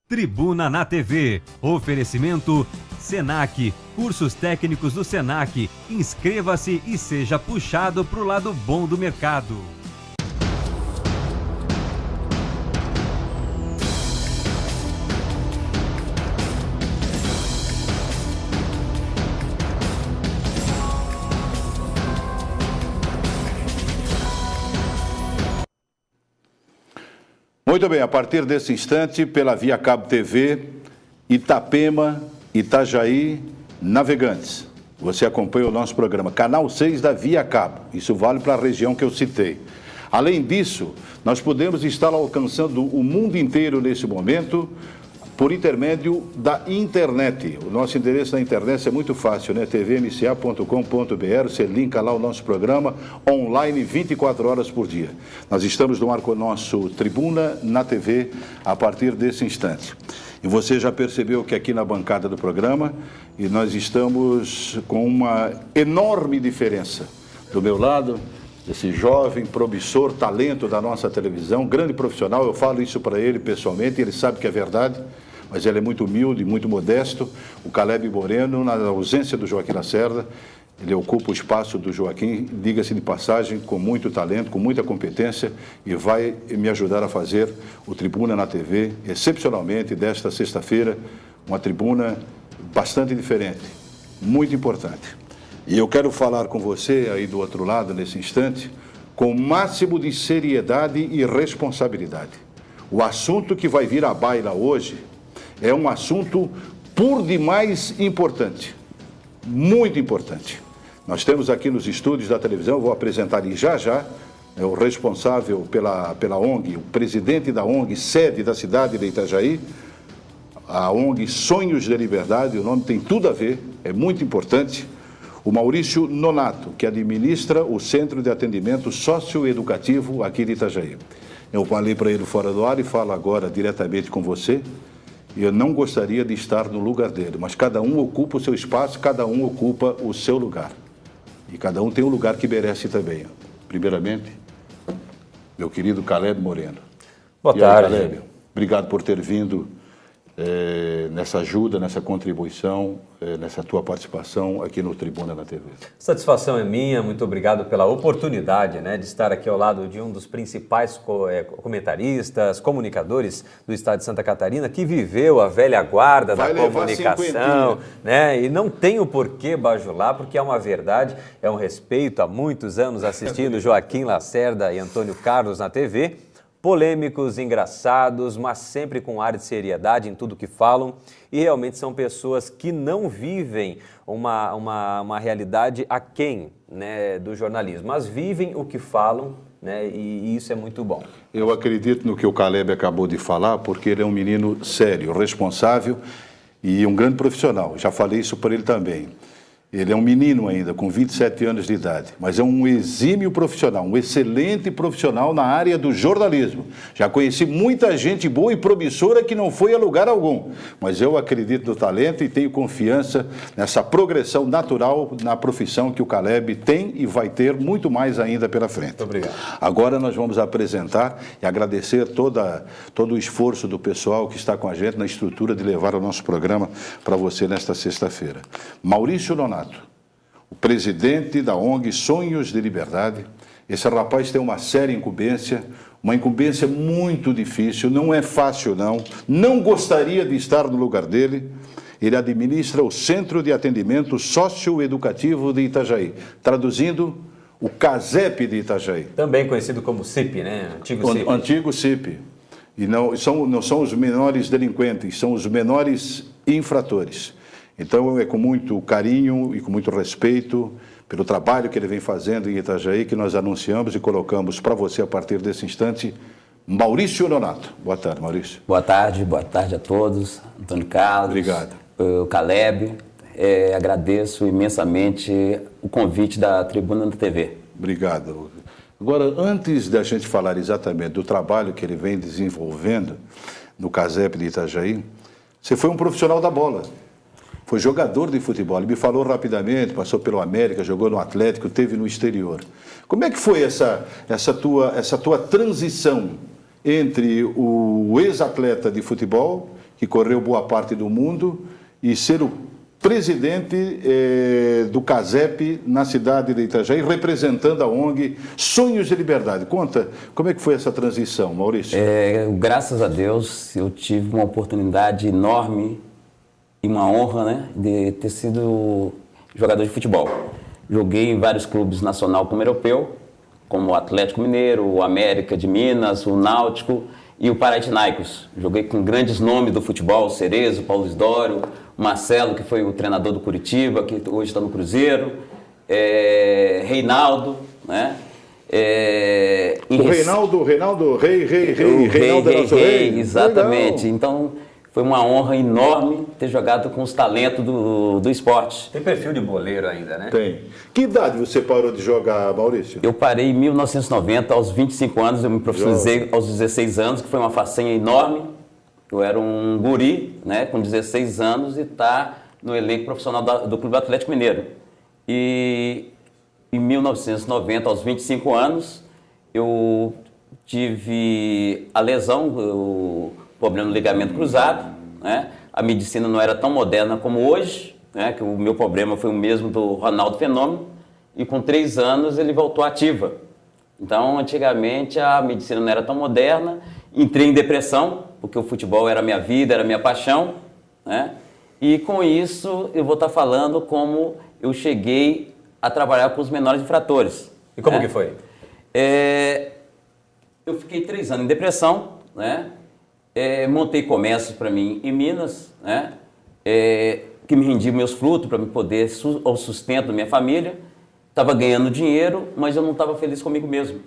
Tribuna na TV. Oferecimento Senac. Cursos técnicos do Senac. Inscreva-se e seja puxado para o lado bom do mercado. Muito bem, a partir desse instante, pela Via Cabo TV, Itapema, Itajaí, Navegantes. Você acompanha o nosso programa, canal 6 da Via Cabo. Isso vale para a região que eu citei. Além disso, nós podemos estar alcançando o mundo inteiro nesse momento por intermédio da internet. O nosso endereço na internet é muito fácil, né? tvmca.com.br, você linka lá o nosso programa online 24 horas por dia. Nós estamos no ar com o nosso Tribuna na TV a partir desse instante. E você já percebeu que aqui na bancada do programa, e nós estamos com uma enorme diferença. Do meu lado, esse jovem, promissor, talento da nossa televisão, grande profissional, eu falo isso para ele pessoalmente, ele sabe que é verdade, mas ele é muito humilde, muito modesto. O Caleb Moreno, na ausência do Joaquim Lacerda, ele ocupa o espaço do Joaquim, diga-se de passagem, com muito talento, com muita competência, e vai me ajudar a fazer o Tribuna na TV, excepcionalmente, desta sexta-feira, uma tribuna bastante diferente, muito importante. E eu quero falar com você aí do outro lado, nesse instante, com o máximo de seriedade e responsabilidade. O assunto que vai vir à baila hoje é um assunto por demais importante, muito importante. Nós temos aqui nos estúdios da televisão, vou apresentar já, o responsável pela ONG, o presidente da ONG, sede da cidade de Itajaí, a ONG Sonhos de Liberdade, o nome tem tudo a ver, é muito importante. O Maurício Nonato, que administra o Centro de Atendimento Socioeducativo aqui de Itajaí. Eu falei para ele fora do ar e falo agora diretamente com você. Eu não gostaria de estar no lugar dele, mas cada um ocupa o seu espaço, cada um ocupa o seu lugar. E cada um tem um lugar que merece também. Primeiramente, meu querido Caleb Moreno. Boa tarde. Caleb, obrigado por ter vindo nessa ajuda, nessa contribuição, nessa tua participação aqui no Tribuna na TV. Satisfação é minha, muito obrigado pela oportunidade, né, de estar aqui ao lado de um dos principais comentaristas, comunicadores do estado de Santa Catarina, que viveu a velha guarda da comunicação, né, e não tem o porquê bajular, porque é uma verdade, é um respeito há muitos anos assistindo Joaquim Lacerda e Antônio Carlos na TV, polêmicos, engraçados, mas sempre com ar de seriedade em tudo que falam, e realmente são pessoas que não vivem uma realidade aquém, né, do jornalismo, mas vivem o que falam, né, e isso é muito bom. Eu acredito no que o Caleb acabou de falar, porque ele é um menino sério, responsável e um grande profissional, já falei isso para ele também. Ele é um menino ainda, com 27 anos de idade, mas é um exímio profissional, um excelente profissional na área do jornalismo. Já conheci muita gente boa e promissora que não foi a lugar algum, mas eu acredito no talento e tenho confiança nessa progressão natural na profissão que o Caleb tem e vai ter muito mais ainda pela frente. Muito obrigado. Agora nós vamos apresentar e agradecer todo o esforço do pessoal que está com a gente na estrutura de levar o nosso programa para você nesta sexta-feira. Maurício Nonato, o presidente da ONG Sonhos de Liberdade. Esse rapaz tem uma séria incumbência, uma incumbência muito difícil, não é fácil não gostaria de estar no lugar dele. Ele administra o Centro de Atendimento Socioeducativo de Itajaí, traduzindo, o CASEP de Itajaí. Também conhecido como CIP, né? Antigo CIP. Antigo CIP. E não são os menores delinquentes, são os menores infratores. Então, é com muito carinho e com muito respeito pelo trabalho que ele vem fazendo em Itajaí, que nós anunciamos e colocamos para você, a partir desse instante, Maurício Nonato. Boa tarde, Maurício. Boa tarde a todos. Antônio Carlos. Obrigado. O Caleb. Agradeço imensamente o convite da Tribuna da TV. Obrigado. Agora, antes da gente falar exatamente do trabalho que ele vem desenvolvendo no CASEP de Itajaí, você foi um profissional da bola. Foi jogador de futebol, ele me falou rapidamente, passou pelo América, jogou no Atlético, teve no exterior. Como é que foi essa tua transição entre o ex-atleta de futebol que correu boa parte do mundo, e ser o presidente do CASEP na cidade de Itajaí, representando a ONG Sonhos de Liberdade. Conta, como é que foi essa transição, Maurício? Graças a Deus, eu tive uma oportunidade enorme e uma honra, né, de ter sido jogador de futebol. Joguei em vários clubes nacional como europeu, como o Atlético Mineiro, o América de Minas, o Náutico e o Panathinaikos. Joguei com grandes nomes do futebol, o Cerezo, Paulo Isdório, o Marcelo, que foi o treinador do Curitiba, que hoje está no Cruzeiro, Reinaldo, né? O Reinaldo Rei. Exatamente. Legal. Então, foi uma honra enorme ter jogado com os talentos do esporte. Tem perfil de boleiro ainda, né? Tem. Que idade você parou de jogar, Maurício? Eu parei em 1990, aos 25 anos, eu me profissionalizei aos 16 anos, que foi uma façanha enorme. Eu era um guri, né, com 16 anos e está no elenco profissional do Clube Atlético Mineiro. E em 1990, aos 25 anos, eu tive a lesão, o problema no ligamento cruzado, né? A medicina não era tão moderna como hoje, né? Que o meu problema foi o mesmo do Ronaldo Fenômeno, e com 3 anos ele voltou ativa. Então, antigamente, a medicina não era tão moderna, entrei em depressão, porque o futebol era minha vida, era minha paixão, né? E com isso, eu vou estar falando como eu cheguei a trabalhar com os menores infratores. E como que foi? Eu fiquei 3 anos em depressão, né? Montei comércio para mim em Minas, né? Que me rendia meus frutos para me poder ao sustento da minha família. Estava ganhando dinheiro, mas eu não estava feliz comigo mesmo.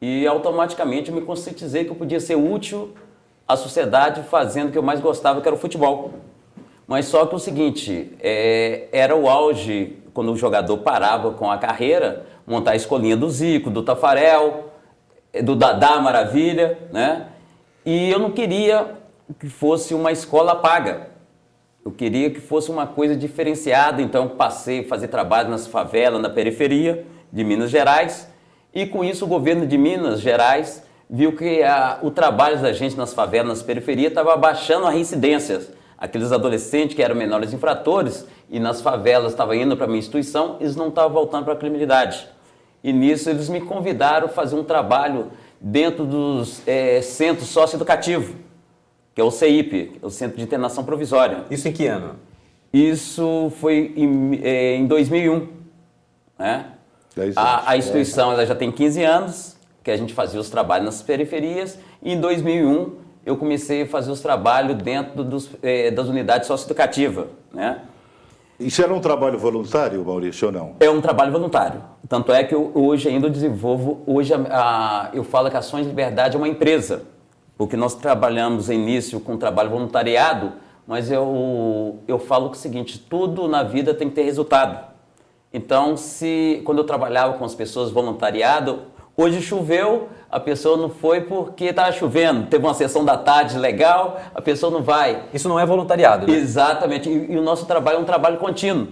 E automaticamente eu me conscientizei que eu podia ser útil à sociedade fazendo o que eu mais gostava, que era o futebol. Mas só que o seguinte, era o auge, quando o jogador parava com a carreira, montar a escolinha do Zico, do Tafarel, do Dadá Maravilha, né? E eu não queria que fosse uma escola paga. Eu queria que fosse uma coisa diferenciada, então passei a fazer trabalho nas favelas, na periferia de Minas Gerais, e com isso o governo de Minas Gerais viu que o trabalho da gente nas favelas, nas periferias, estava abaixando a reincidência. Aqueles adolescentes que eram menores infratores e nas favelas estavam indo para a minha instituição, eles não estavam voltando para a criminalidade. E nisso eles me convidaram a fazer um trabalho dentro dos centros socioeducativos, que é o CEIP, o Centro de Internação Provisória. Isso em que ano? Isso foi em 2001. Né? A instituição ela já tem 15 anos, que a gente fazia os trabalhos nas periferias, e em 2001 eu comecei a fazer os trabalhos dentro das unidades socioeducativas. Né? Isso era um trabalho voluntário, Maurício, ou não? É um trabalho voluntário. Tanto é que hoje ainda eu desenvolvo, eu falo que a Sonhos de Liberdade é uma empresa, porque nós trabalhamos no início com trabalho voluntariado, mas eu falo que é o seguinte, tudo na vida tem que ter resultado. Então, quando eu trabalhava com as pessoas voluntariado, hoje choveu, a pessoa não foi porque estava chovendo, teve uma sessão da tarde legal, a pessoa não vai. Isso não é voluntariado, né? Exatamente, e o nosso trabalho é um trabalho contínuo,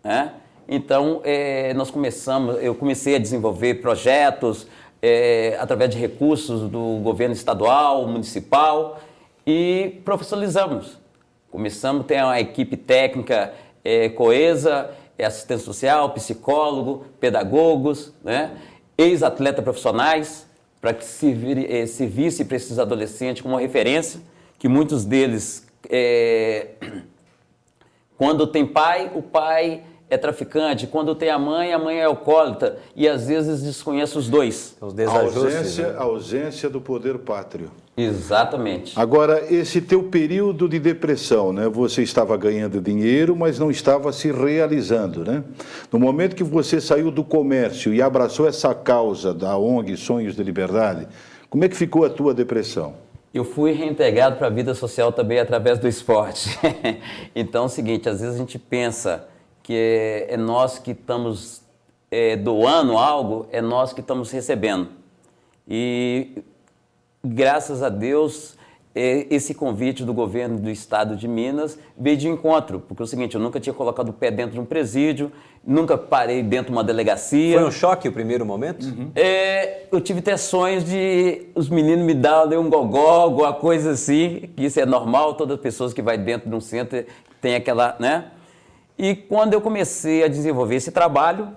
né? Então, eu comecei a desenvolver projetos através de recursos do governo estadual, municipal, e profissionalizamos. Começamos a ter uma equipe técnica coesa, assistente social, psicólogo, pedagogos, né? Ex-atletas profissionais, para que servisse para esses adolescentes como uma referência, que muitos deles, quando tem pai, o pai é traficante, quando tem a mãe é alcoólatra, e às vezes desconhece os dois. Os desajustes, A ausência do poder pátrio. Exatamente. Agora, esse teu período de depressão, né? Você estava ganhando dinheiro, mas não estava se realizando, né? No momento que você saiu do comércio e abraçou essa causa da ONG Sonhos de Liberdade, como é que ficou a tua depressão? Eu fui reintegrado para a vida social também através do esporte. Então é o seguinte, às vezes a gente pensa que é nós que estamos doando algo, é nós que estamos recebendo. E graças a Deus esse convite do governo do estado de Minas veio de encontro, porque é o seguinte, eu nunca tinha colocado o pé dentro de um presídio, nunca parei dentro de uma delegacia. Foi um choque o primeiro momento? Eu tive até sonhos de os meninos me darem um gogó, alguma coisa assim, que isso é normal, todas as pessoas que vai dentro de um centro tem aquela, né? E quando eu comecei a desenvolver esse trabalho,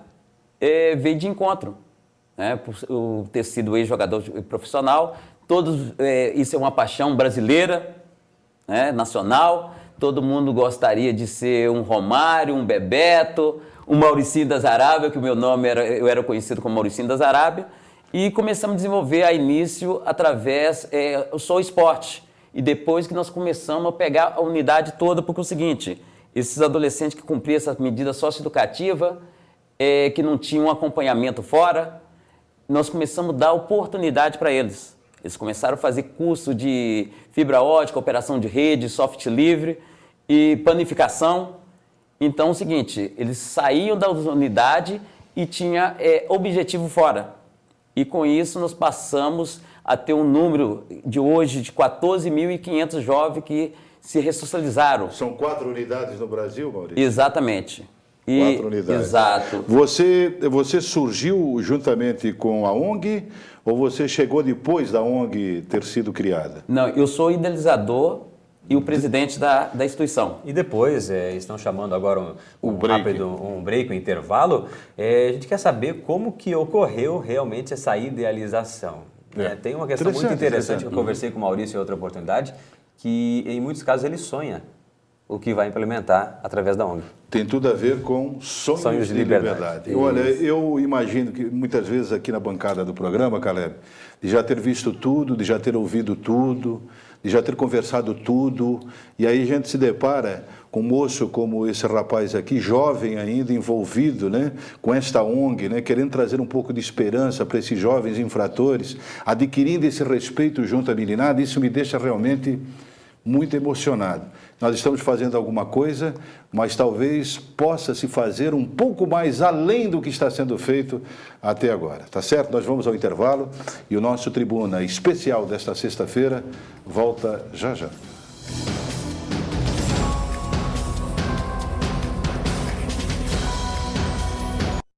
veio de encontro, né? Por eu ter sido ex-jogador profissional, isso é uma paixão brasileira, né? Nacional, todo mundo gostaria de ser um Romário, um Bebeto, um Mauricinho das Arábias, que o meu nome eu era conhecido como Mauricinho das Arábias, e começamos a desenvolver a início através só o esporte. E depois que nós começamos a pegar a unidade toda, porque é o seguinte, esses adolescentes que cumpriam essa medida socioeducativa, que não tinham um acompanhamento fora, nós começamos a dar oportunidade para eles. Eles começaram a fazer curso de fibra ótica, operação de rede, software livre e panificação. Então, é o seguinte, eles saíam da unidade e tinha objetivo fora. E com isso nós passamos a ter um número de hoje de 14.500 jovens que se ressocializaram. São 4 unidades no Brasil, Maurício? Exatamente. 4 unidades. Exato. Você surgiu juntamente com a ONG ou você chegou depois da ONG ter sido criada? Não, eu sou idealizador e o presidente da instituição. E depois, estão chamando agora um break, um intervalo, a gente quer saber como que ocorreu realmente essa idealização. Tem uma questão muito interessante que eu conversei com o Maurício em outra oportunidade, que em muitos casos ele sonha o que vai implementar através da ONG. Tem tudo a ver com sonhos de liberdade. Olha, eu imagino que muitas vezes aqui na bancada do programa, Caleb, de já ter visto tudo, de já ter ouvido tudo, de já ter conversado tudo, e aí a gente se depara com um moço como esse rapaz aqui, jovem ainda, envolvido, né, com esta ONG, né, querendo trazer um pouco de esperança para esses jovens infratores, adquirindo esse respeito junto à meninada, isso me deixa realmente muito emocionado. Nós estamos fazendo alguma coisa, mas talvez possa se fazer um pouco mais além do que está sendo feito até agora. Tá certo? Nós vamos ao intervalo e o nosso Tribuna Especial desta sexta-feira volta já já.